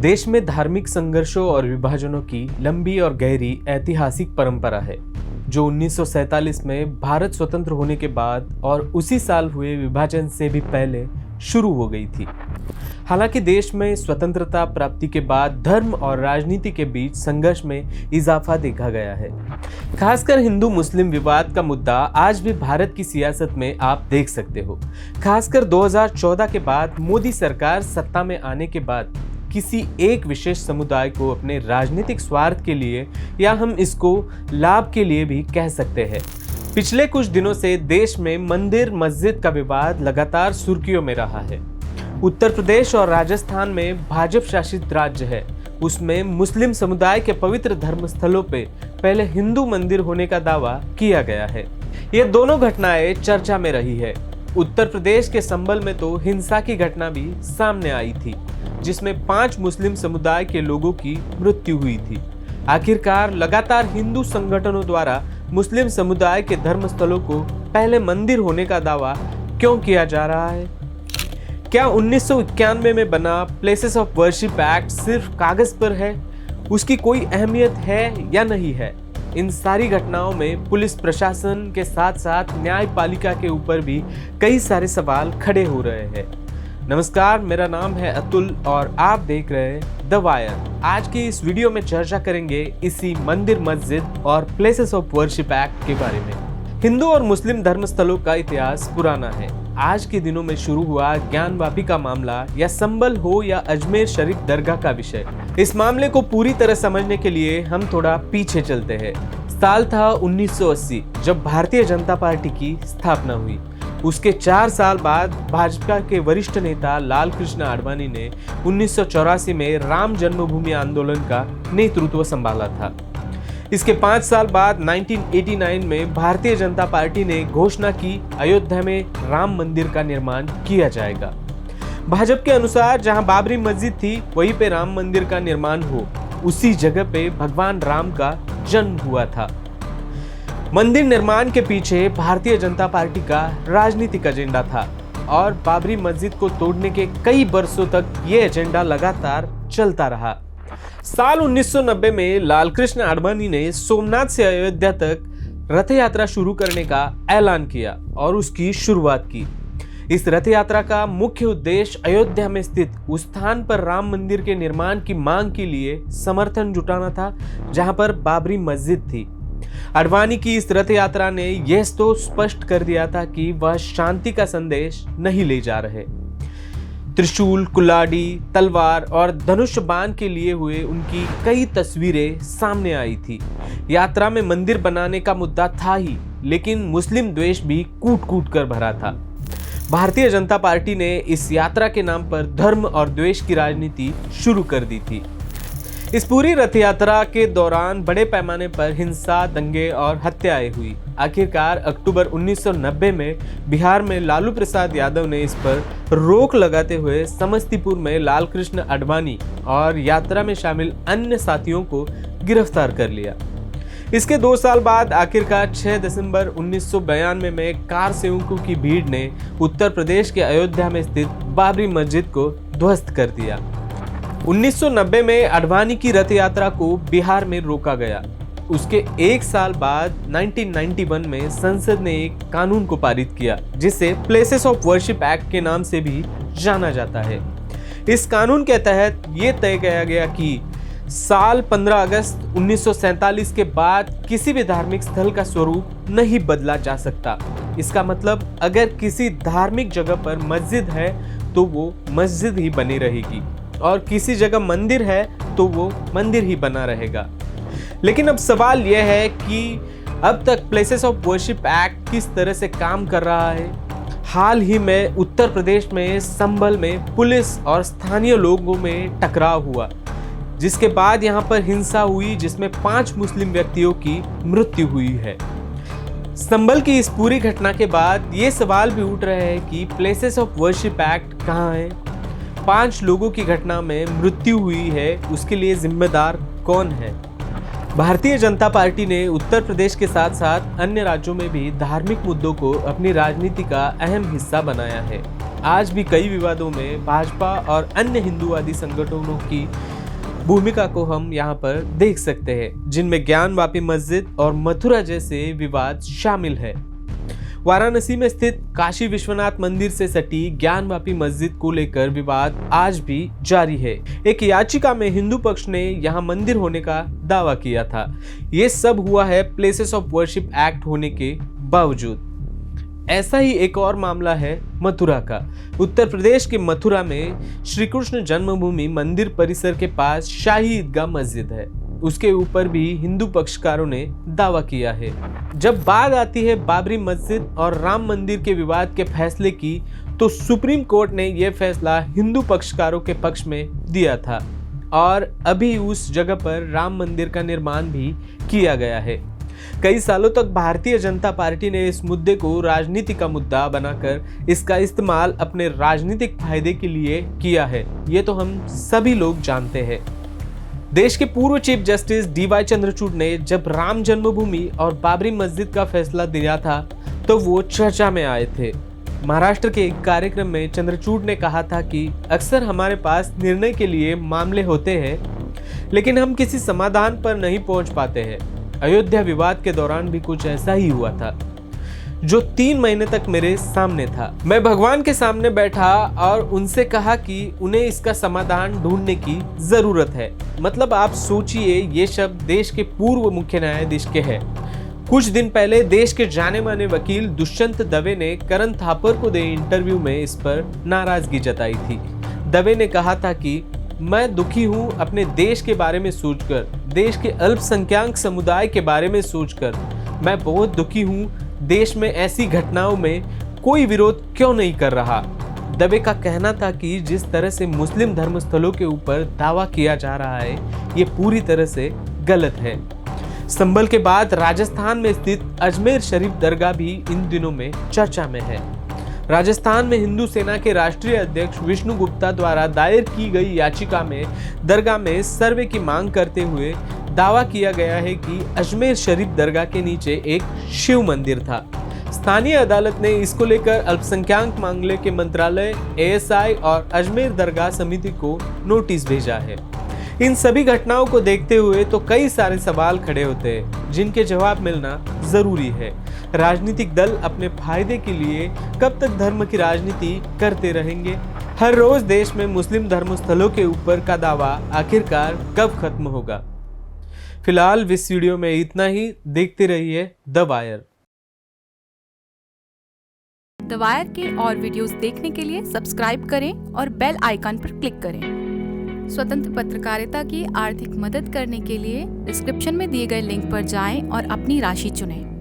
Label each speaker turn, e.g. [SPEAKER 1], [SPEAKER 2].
[SPEAKER 1] देश में धार्मिक संघर्षों और विभाजनों की लंबी और गहरी ऐतिहासिक परंपरा है जो 1947 में भारत स्वतंत्र होने के बाद और उसी साल हुए विभाजन से भी पहले शुरू हो गई थी। हालांकि देश में स्वतंत्रता प्राप्ति के बाद धर्म और राजनीति के बीच संघर्ष में इजाफा देखा गया है। खासकर हिंदू मुस्लिम विवाद का मुद्दा आज भी भारत की सियासत में आप देख सकते हो। खासकर 2014 के बाद मोदी सरकार सत्ता में आने के बाद किसी एक विशेष समुदाय को अपने राजनीतिक स्वार्थ के लिए या हम इसको लाभ के लिए भी कह सकते हैं। पिछले कुछ दिनों से देश में मंदिर मस्जिद का विवाद लगातार सुर्खियों में रहा है। उत्तर प्रदेश और राजस्थान में भाजपा शासित राज्य है, उसमें मुस्लिम समुदाय के पवित्र धर्म स्थलों पे पहले हिंदू मंदिर होने का दावा किया गया है। ये दोनों घटनाएं चर्चा में रही है। उत्तर प्रदेश के संभल में तो हिंसा की घटना भी सामने आई थी जिसमें 5 मुस्लिम समुदाय के लोगों की मृत्यु हुई थी। आखिरकार लगातार हिंदू संगठनों द्वारा मुस्लिम समुदाय के धर्म स्थलों को पहले मंदिर होने का दावा क्यों किया जा रहा है? क्या 1991 में बना प्लेसेस ऑफ वर्शिप एक्ट सिर्फ कागज पर है? उसकी कोई अहमियत है या नहीं है? इन सारी घटनाओं में पुलिस प्रशासन के साथ साथ न्यायपालिका के ऊपर भी कई सारे सवाल खड़े हो रहे हैं। नमस्कार, मेरा नाम है अतुल और आप देख रहे हैं द वायर। आज की इस वीडियो में चर्चा करेंगे इसी मंदिर मस्जिद और प्लेसेस ऑफ वर्शिप एक्ट के बारे में। हिंदू और मुस्लिम धर्म स्थलों का इतिहास पुराना है। आज के दिनों में शुरू हुआ ज्ञानवापी का मामला या संभल हो या अजमेर शरीफ दरगाह का विषय, इस मामले को पूरी तरह समझने के लिए हम थोड़ा पीछे चलते हैं। साल था 1980 जब भारतीय जनता पार्टी की स्थापना हुई। उसके 4 साल बाद भाजपा के वरिष्ठ नेता लाल कृष्ण आडवाणी ने 1984 में राम जन्मभूमि आंदोलन का नेतृत्व संभाला था। इसके 5 साल बाद 1989 में भारतीय जनता पार्टी ने घोषणा की अयोध्या में राम मंदिर का निर्माण किया जाएगा। भाजपा के अनुसार जहां बाबरी मस्जिद थी वहीं पे राम मंदिर का निर्माण हो, उसी जगह पे भगवान राम का जन्म हुआ था। मंदिर निर्माण के पीछे भारतीय जनता पार्टी का राजनीतिक एजेंडा था और बाबरी मस्जिद को तोड़ने के कई वर्षों तक ये एजेंडा लगातार चलता रहा। साल 1990 में लालकृष्ण आडवाणी ने सोमनाथ से अयोध्या तक रथ यात्रा शुरू करने का ऐलान किया और उसकी शुरुआत की। इस रथ यात्रा का मुख्य उद्देश्य अयोध्या में स्थित उस स्थान पर राम मंदिर के निर्माण की मांग के लिए समर्थन जुटाना था जहां पर बाबरी मस्जिद थी। आडवाणी की इस रथ यात्रा ने यह तो स्पष्ट कर दिया था कि वह शांति का संदेश नहीं ले जा रहे। त्रिशूल, कुल्हाड़ी, तलवार और धनुष बाण के लिए हुए उनकी कई तस्वीरें सामने आई थी। यात्रा में मंदिर बनाने का मुद्दा था ही, लेकिन मुस्लिम द्वेष भी कूट कूट कर भरा था। भारतीय जनता पार्टी ने इस यात्रा के नाम पर धर्म और द्वेष की राजनीति शुरू कर दी थी। इस पूरी रथ यात्रा के दौरान बड़े पैमाने पर हिंसा, दंगे और हत्याएं हुई। आखिरकार अक्टूबर 1990 में बिहार में लालू प्रसाद यादव ने इस पर रोक लगाते हुए समस्तीपुर में लालकृष्ण आडवाणी और यात्रा में शामिल अन्य साथियों को गिरफ्तार कर लिया। इसके 2 साल बाद आखिरकार 6 दिसंबर 1992 में कार सेवकों की भीड़ ने उत्तर प्रदेश के अयोध्या में स्थित बाबरी मस्जिद को ध्वस्त कर दिया। 1990 में आडवाणी की रथ यात्रा को बिहार में रोका गया। उसके 1 साल बाद 1991 में संसद ने एक कानून को पारित किया जिसे प्लेसेस ऑफ वर्शिप एक्ट के नाम से भी जाना जाता है। इस कानून के तहत ये तय किया गया कि साल 15 अगस्त 1947 के बाद किसी भी धार्मिक स्थल का स्वरूप नहीं बदला जा सकता। इसका मतलब अगर किसी धार्मिक जगह पर मस्जिद है तो वो मस्जिद ही बनी रहेगी और किसी जगह मंदिर है तो वो मंदिर ही बना रहेगा। लेकिन अब सवाल यह है कि अब तक प्लेसेस ऑफ वर्शिप एक्ट किस तरह से काम कर रहा है। हाल ही में उत्तर प्रदेश में संभल में पुलिस और स्थानीय लोगों में टकराव हुआ जिसके बाद यहां पर हिंसा हुई जिसमें 5 मुस्लिम व्यक्तियों की मृत्यु हुई है। संभल की इस पूरी घटना के बाद ये सवाल भी उठ रहे हैं कि प्लेसेस ऑफ वर्शिप एक्ट कहां है? 5 लोगों की घटना में मृत्यु हुई है, उसके लिए जिम्मेदार कौन है? भारतीय जनता पार्टी ने उत्तर प्रदेश के साथ साथ अन्य राज्यों में भी धार्मिक मुद्दों को अपनी राजनीति का अहम हिस्सा बनाया है। आज भी कई विवादों में भाजपा और अन्य हिंदूवादी संगठनों की भूमिका को हम यहाँ पर देख सकते हैं, जिनमें ज्ञानवापी मस्जिद और मथुरा जैसे विवाद शामिल है। वाराणसी में स्थित काशी विश्वनाथ मंदिर से सटी ज्ञानवापी मस्जिद को लेकर विवाद आज भी जारी है। एक याचिका में हिंदू पक्ष ने यहां मंदिर होने का दावा किया था। ये सब हुआ है प्लेसेस ऑफ वर्शिप एक्ट होने के बावजूद। ऐसा ही एक और मामला है मथुरा का। उत्तर प्रदेश के मथुरा में श्री कृष्ण जन्मभूमि मंदिर परिसर के पास शाही ईदगाह मस्जिद है। उसके ऊपर भी हिंदू पक्षकारों ने दावा किया है। जब बात आती है बाबरी मस्जिद और राम मंदिर के विवाद के फैसले की, तो सुप्रीम कोर्ट ने यह फैसला हिंदू पक्षकारों के पक्ष में दिया था और अभी उस जगह पर राम मंदिर का निर्माण भी किया गया है। कई सालों तक भारतीय जनता पार्टी ने इस मुद्दे को राजनीति का मुद्दा बनाकर इसका इस्तेमाल अपने राजनीतिक फायदे के लिए किया है। ये तो हम सभी लोग जानते हैं। देश के पूर्व चीफ जस्टिस DY चंद्रचूड़ ने जब राम जन्मभूमि और बाबरी मस्जिद का फैसला दिया था तो वो चर्चा में आए थे। महाराष्ट्र के एक कार्यक्रम में चंद्रचूड़ ने कहा था कि अक्सर हमारे पास निर्णय के लिए मामले होते हैं, लेकिन हम किसी समाधान पर नहीं पहुंच पाते हैं। अयोध्या विवाद के दौरान भी कुछ ऐसा ही हुआ था, जो 3 महीने तक मेरे सामने था। मैं भगवान के सामने बैठा और उनसे कहा कि उन्हें इसका समाधान ढूंढने की जरूरत है। मतलब आप सोचिए, ये शब्द देश के पूर्व मुख्य न्यायाधीश के हैं। कुछ दिन पहले देश के जाने माने वकील दुष्यंत दवे ने करण थापर को दे इंटरव्यू में इस पर नाराजगी जताई थी। दवे ने कहा था कि मैं दुखी हूं अपने देश के बारे में सोचकर, देश के अल्पसंख्यक समुदाय के बारे में सोचकर। मैं बहुत दुखी हूं, देश में ऐसी घटनाओं में कोई विरोध क्यों नहीं कर रहा। दवे का कहना था कि जिस तरह से मुस्लिम धर्मस्थलों के ऊपर दावा किया जा रहा है, ये पूरी तरह से गलत है। संभल के बाद राजस्थान में स्थित अजमेर शरीफ दरगाह भी इन दिनों में चर्चा में है। राजस्थान में हिंदू सेना के राष्ट्रीय अध्यक्ष विष्णु गुप्ता द्वारा दायर की गई याचिका में दरगाह में सर्वे की मांग करते हुए दावा किया गया है कि अजमेर शरीफ दरगाह के नीचे एक शिव मंदिर था। स्थानीय अदालत ने इसको लेकर अल्पसंख्यक मामले के मंत्रालय, ASI और अजमेर दरगाह समिति को नोटिस भेजा है। इन सभी घटनाओं को देखते हुए तो कई सारे सवाल खड़े होते हैं, जिनके जवाब मिलना जरूरी है। राजनीतिक दल अपने फायदे के लिए कब तक धर्म की राजनीति करते रहेंगे? हर रोज देश में मुस्लिम धर्मस्थलों के ऊपर का दावा आखिरकार कब खत्म होगा? फिलहाल इस वीडियो में इतना ही। देखते रहिए द वायर।
[SPEAKER 2] द वायर के और वीडियोस देखने के लिए सब्सक्राइब करें और बेल आइकन पर क्लिक करें। स्वतंत्र पत्रकारिता की आर्थिक मदद करने के लिए डिस्क्रिप्शन में दिए गए लिंक पर जाएं और अपनी राशि चुनें।